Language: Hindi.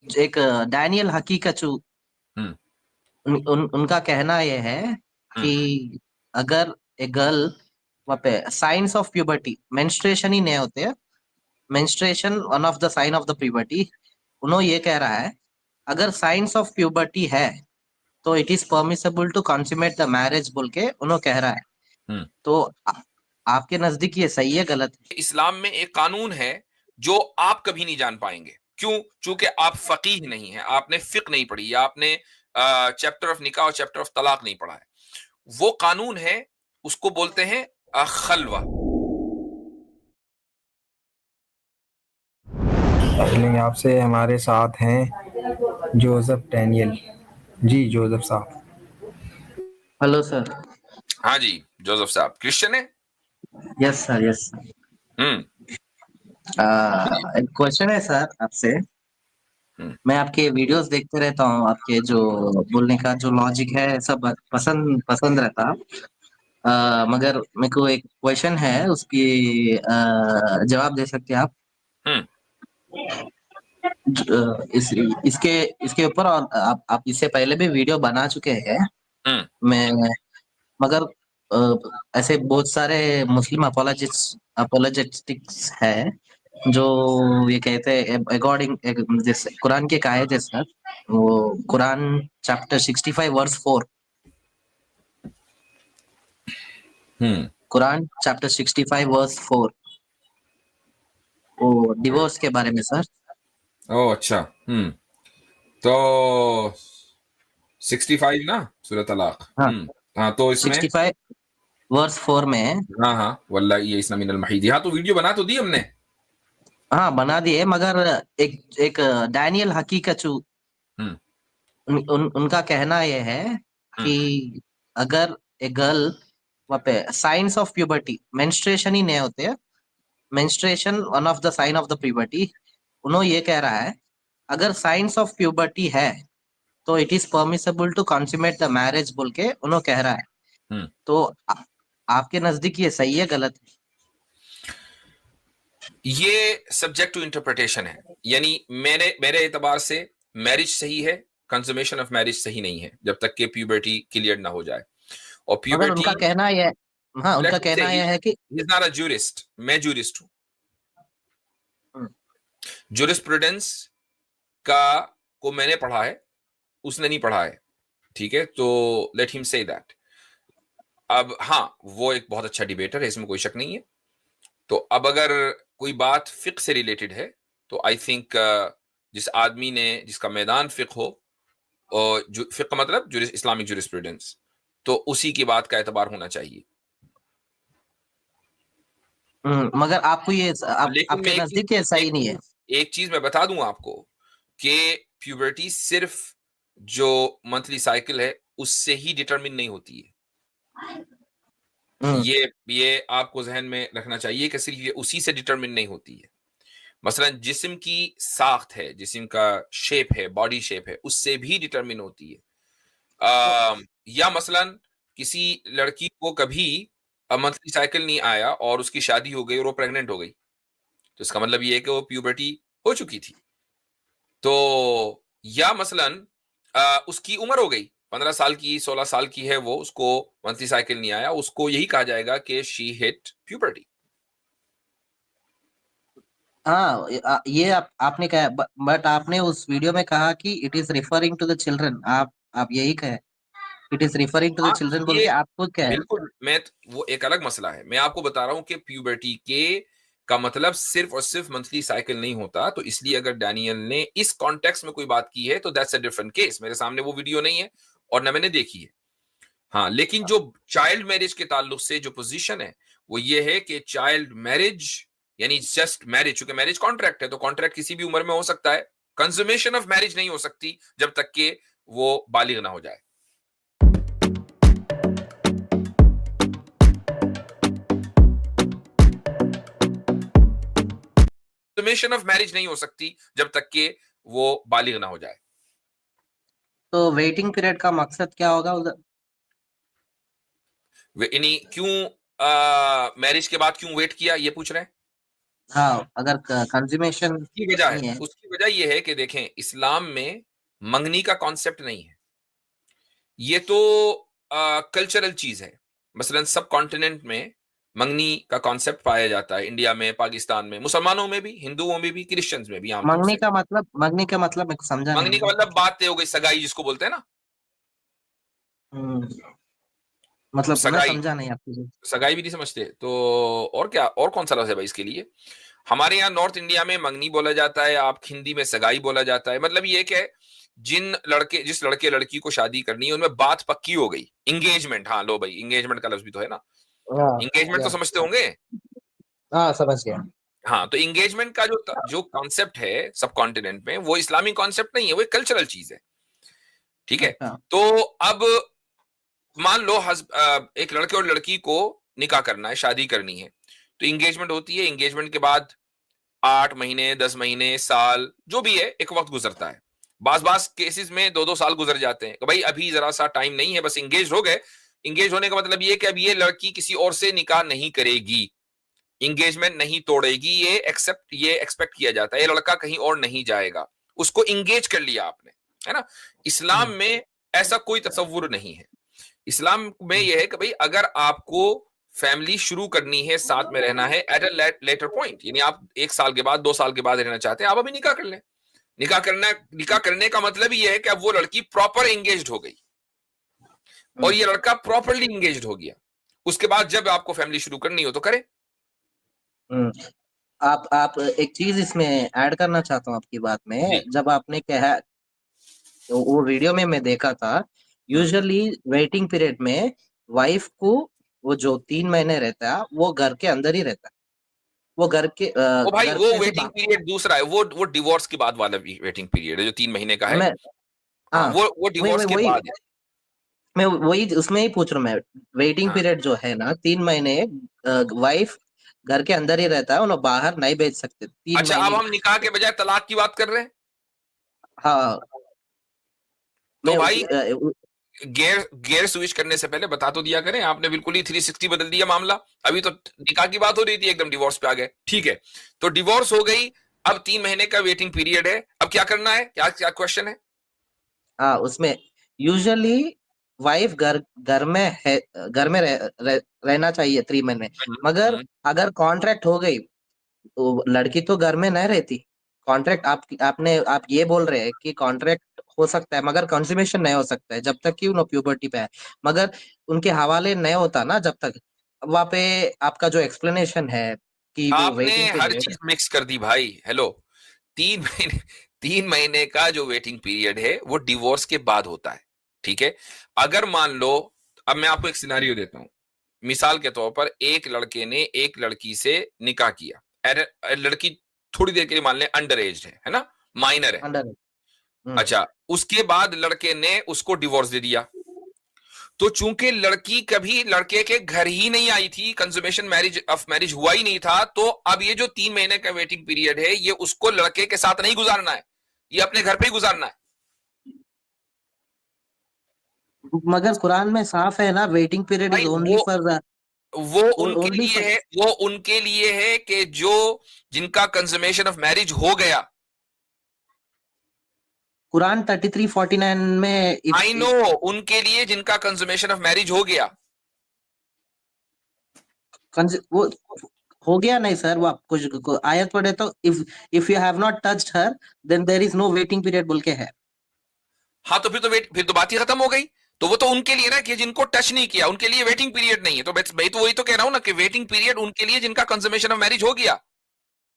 एक डैनियल हकीकचू हम्म उनका कहना यह है हम्म कि अगर ए गर्ल वहाँ पे साइंस ऑफ प्यूबर्टी मेंस्ट्रुएशन ही नहीं होते हैं, menstruation one of the sign of the puberty, उन्होंने ये कह रहा है अगर साइंस ऑफ प्यूबर्टी है तो it is permissible to consummate the marriage बोल के उन्होंने कह रहा है। हम्म तो आपके नजदीक ये सही है गलत है? इस्लाम में एक कानून है जो आप कभी नहीं जान पाएंगे। क्यों? चूंकि आप फकीह नहीं है, आपने फिक नहीं पढ़ी, या आपने चैप्टर ऑफ निकाह और चैप्टर ऑफ तलाक नहीं पढ़ा है। वो कानून है, उसको बोलते हैं खलवा। चलेंगे आपसे हमारे साथ हैं जोसेफ डैनियल। जी जोसेफ साहब। Hello sir. हाँ जी, जोसेफ साहब क्रिश्चियन है? Yes sir, yes sir. हम्म एक क्वेश्चन है सर आपसे। हम्म मैं आपके वीडियोस देखते रहता हूँ, आपके जो बोलने का जो लॉजिक है सब पसंद पसंद रहता। मगर मेरे को एक क्वेश्चन है, उसकी जवाब दे सकते हैं आप? हम्म इस इसके इसके ऊपर, और आप इससे पहले भी वीडियो बना चुके हैं। हम्म मैं मगर ऐसे बहुत सारे मुस्लिम अपोलोजेटिक्स है जो ये कहते हैं अकॉर्डिंग, जैसे कुरान की एक आयत है सर, वो कुरान चैप्टर 65 वर्स 4, हम्म कुरान चैप्टर 65 वर्स 4, वो डिवोर्स के बारे में सर। ओ अच्छा। तो 65 ना, सूरह तलाक। हाँ, हाँ, तो इसमें 65 वर्स 4 में। हाँ हाँ, वल्लाह ये इसना मिनल महीदी। हाँ, तो वीडियो बना तो दी हमने। हाँ बना दिए, मगर एक एक डैनियल हकीकचू हम्म उनका कहना यह है हम्म कि अगर ए गर्ल वहाँ पे साइंस ऑफ प्यूबर्टी मेंस्ट्रुएशन ही नहीं होते हैं, menstruation one of the sign of the puberty, उन्होंने ये कह रहा है अगर साइंस ऑफ प्यूबर्टी है तो it is permissible to consummate the marriage बोल के उन्होंने कह रहा है। हम्म तो आपके नजदीक ये सही है गलत है? ये सब्जेक्ट टू इंटरप्रिटेशन है। यानी मेरे मेरे एतबार से मैरिज सही है, कंसुमेशन ऑफ मैरिज सही नहीं है जब तक कि प्यूबर्टी क्लियर ना हो जाए। और मगर प्यूबर्टी, उनका कहना ये, हाँ लेट उनका मी से, कहना ही यह है कि इज नॉट अ जूरिस्ट। मैं जूरिस्ट हूं। हम्म, जूरिस्प्रूडेंस का को मैंने पढ़ा है, उसने नहीं पढ़ा है। ठीक है, तो लेट हिम से दैट। अब हाँ, वो एक बहुत अच्छा डिबेटर है, इसमें कोई शक नहीं है। तो अब अगर कोई बात फिक से रिलेटेड है, तो आई थिंक जिस आदमी ने, जिसका मैदान फिक हो, और जो फिक का मतलब इस्लामिक जूरिस्प्रूडेंस, तो उसी की बात का एतबार होना चाहिए। मगर आपको ये लेकिन मैं आपके नजदीक ये सही नहीं है? एक चीज मैं बता दूं आपको कि प्यूबर्टी सिर्फ जो मंथली साइकिल है उससे ही डिटरमिन नहीं होती है। हम्म ये आपको जहन में रखना चाहिए कि सिर्फ ये उसी से डिटरमिन नहीं होती है। मसलन जिस्म की साख्त है, जिस्म का शेप है, बॉडी शेप है, उससे भी डिटरमिन होती है। तो या मसलन किसी लड़की को कभी मंथली साइकिल नहीं आया और उसकी शादी हो गई और वो प्रेग्नेंट हो गई, तो इसका मतलब ये है कि वो प्यूबर्टी हो चुकी थी। तो या मसलन उसकी उम्र हो गई, 15 साल की, 16 साल की है वो, उसको मंथली साइकिल नहीं आया, उसको यही कहा जाएगा कि शी हिट प्यूबर्टी। हाँ, ये आपने कहा, बट आपने उस वीडियो में कहा कि it is referring to the children. आप यही कहे, it is referring to the हाँ, चिल्ड्रन बोल ये के आप खुद कहे। बिल्कुल, वो एक अलग मसला है। मैं आपको बता रहा हूं कि प्यूबर्टी के का मतलब सिर्फ और सिर्फ मंथली साइकिल नहीं होता। तो इसलिए अगर डैनियल ने इस कॉन्टेक्स्ट में कोई बात की है तो दैट्स अ डिफरेंट केस। मेरे सामने वो वीडियो नहीं है और न मैंने देखी है। हाँ, लेकिन जो चाइल्ड मैरिज के ताल्लुक से जो पोजीशन है वो ये है कि चाइल्ड मैरिज यानी जस्ट मैरिज, चूंकि मैरिज कॉन्ट्रैक्ट है तो कॉन्ट्रैक्ट किसी भी उम्र में हो सकता है। कंज्यूमेशन ऑफ मैरिज नहीं हो सकती जब तक कि वो बालिग ना हो जाए। कंज्यूमेशन ऑफ मैरिज नहीं हो सकती जब तक कि वो बालिग ना हो जाए। तो वेटिंग पीरियड का मकसद क्या होगा उधर? वे इन्हीं क्यों मैरिज के बाद क्यों वेट किया, ये पूछ रहे हैं? हाँ, अगर कंज्यूमेशन उसकी वजह है, नहीं है। वजह यह है कि देखें, इस्लाम में मंगनी का कॉन्सेप्ट नहीं है, ये तो कल्चरल चीज है। मसलन सब कॉन्टिनेंट में मंगनी का कॉन्सेप्ट पाया जाता है, इंडिया में, पाकिस्तान में, मुसलमानों में भी, हिंदुओं में भी, क्रिश्चियंस में भी आमतौर मंगनी से। का मतलब, मंगनी का मतलब मेरे को समझा मंगनी नहीं। का मतलब बात हो गई, सगाई जिसको बोलते हैं ना, मतलब मैं सगाई। समझा नहीं आपकी। सगाई भी नहीं समझते तो और क्या, और कौन सा लफ्ज़ है भाई इसके लिए? हमारे यहाँ नॉर्थ इंडिया में मंगनी बोला जाता है, आप हिंदी में सगाई बोला जाता है। मतलब ये क्या है, जिस लड़के लड़की को शादी करनी है उनमें बात पक्की हो गई, इंगेजमेंट। हाँ लो भाई, इंगेजमेंट का लफ्ज भी तो है ना, हाँ इंगेजमेंट तो समझते होंगे। हाँ, समझ गया। हाँ, तो इंगेजमेंट का जो कॉन्सेप्ट है सब कॉन्टिनेंट में, वो इस्लामी कॉन्सेप्ट नहीं है, वो एक कल्चरल चीज है, ठीक है। अच्छा। तो अब मान लो एक लड़के और लड़की को निकाह करना है, शादी करनी है, तो इंगेजमेंट होती है। इंगेजमेंट के बाद 8 महीने, 10 महीने, साल, जो भी है, एक वक्त गुजरता है। बास केसेस में 2-2 साल गुजर जाते हैं कि भाई अभी जरा सा टाइम नहीं है, बस इंगेज हो गए। इंगेज होने का मतलब ये कि अब ये लड़की किसी और से निकाह नहीं करेगी, इंगेजमेंट नहीं तोड़ेगी, ये एक्सपेक्ट किया जाता है। ये लड़का कहीं और नहीं जाएगा, उसको इंगेज कर लिया आपने, है ना। इस्लाम में ऐसा कोई तसव्वुर नहीं है। इस्लाम में यह है कि भाई अगर आपको फैमिली शुरू करनी है, साथ में रहना है एट अ लेटर पॉइंट, यानी आप 1 साल के बाद, 2 साल के बाद रहना चाहते हैं, आप अभी निकाह कर लें। निकाह करने का मतलब ये है कि अब वो लड़की प्रॉपर एंगेज्ड हो गई और ये लड़का प्रॉपरली एंगेज्ड हो गया। उसके बाद जब आपको फैमिली शुरू करनी हो तो करें। आप एक चीज इसमें ऐड करना चाहता हूँ आपकी बात में। जी। जब आपने कहा, वो वीडियो में मैं देखा था, यूजुअली वेटिंग पीरियड में वाइफ को, वो जो 3 महीने रहता है वो घर के अंदर ही रहता है। वो घर के वो भाई घर वो पे से वेटिंग पीरियड दूसरा है, वो डिवोर्स के बाद वाला वेटिंग पीरियड है जो 3 महीने का है। मैं हाँ, हाँ, वो वही डिवोर्स वही के वही बाद है। मैं वही उसमें ही पूछ रहा हूँ मैं। वेटिंग हाँ, पीरियड जो है ना, 3 महीने वाइफ घर के अंदर ही रहता है, उन्हें बाहर नहीं भेज सकते 3 अच्छा, अब महीने। हम निकाह के बजाय तलाक की बात कर रहे हैं। हाँ, तो मैं भाई गियर स्विच करने से पहले बता तो दिया करें, आपने बिल्कुल ही 360 बदल दिया मामला। अभी तो निकाह की बात हो रही थी, एकदम डिवोर्स पे आ गए। ठीक है, तो डिवोर्स हो गई, अब 3 महीने का वेटिंग पीरियड है, अब क्या करना है, क्या क्या क्वेश्चन है? हाँ, उसमें यूजुअली वाइफ घर घर में है, घर में रहना चाहिए 3 महीने। मगर अगर कॉन्ट्रैक्ट हो गई तो लड़की तो घर में नहीं रहती। कॉन्ट्रैक्ट आप ये बोल रहे हैं कि कॉन्ट्रैक्ट हो सकता है मगर कंसुमेशन नहीं हो सकता है जब तक कि उन प्यूबर्टी पे है। मगर उनके हवाले नहीं होता ना जब तक। वहां पे आपका जो एक्सप्लेनेशन है कि वो आपने वेटिंग हर पीरियड। चीज मिक्स कर दी भाई। हेलो, 3 महीने, 3 महीने का जो वेटिंग पीरियड है वो डिवोर्स के बाद होता है, ठीक है। अगर मान लो, अब मैं आपको एक सिनारियो देता हूं, मिसाल के तौर पर एक लड़के ने एक लड़की से निकाह किया, लड़की थोड़ी देर के लिए मान लें अंडर एज है ना, माइनर है। अंडर। अच्छा, उसके बाद लड़के ने उसको डिवोर्स दे दिया, तो चूंकि लड़की कभी लड़के के घर ही नहीं आई थी, कंज्यूमेशन मैरिज हुआ ही नहीं था, तो अब ये जो 3 महीने का वेटिंग पीरियड है, ये उसको लड़के के साथ नहीं गुजारना है, ये अपने घर पे ही गुजारना है। मगर कुरान में साफ है ना, वेटिंग पीरियड इज भाई ओनली फॉर वो उनके ओनली लिए फॉर। है, वो उनके लिए है कि जो जिनका कंज्यूमेशन ऑफ मैरिज हो गया। कुरान 33:49 में आई नो, उनके लिए जिनका कंज्यूमेशन ऑफ मैरिज हो गया। वो हो गया नहीं सर, वो आप कुछ आयत पढ़े तो, if you have not touched her then there is no waiting period बोल के है। हाँ, तो फिर तो बात ही खत्म हो गई। तो वो तो उनके लिए ना कि जिनको टच नहीं किया, उनके लिए वेटिंग पीरियड नहीं है। तो मैं तो वही तो कह रहा हूं ना कि वेटिंग पीरियड उनके लिए जिनका कंज्यूमेशन ऑफ मैरिज हो गया।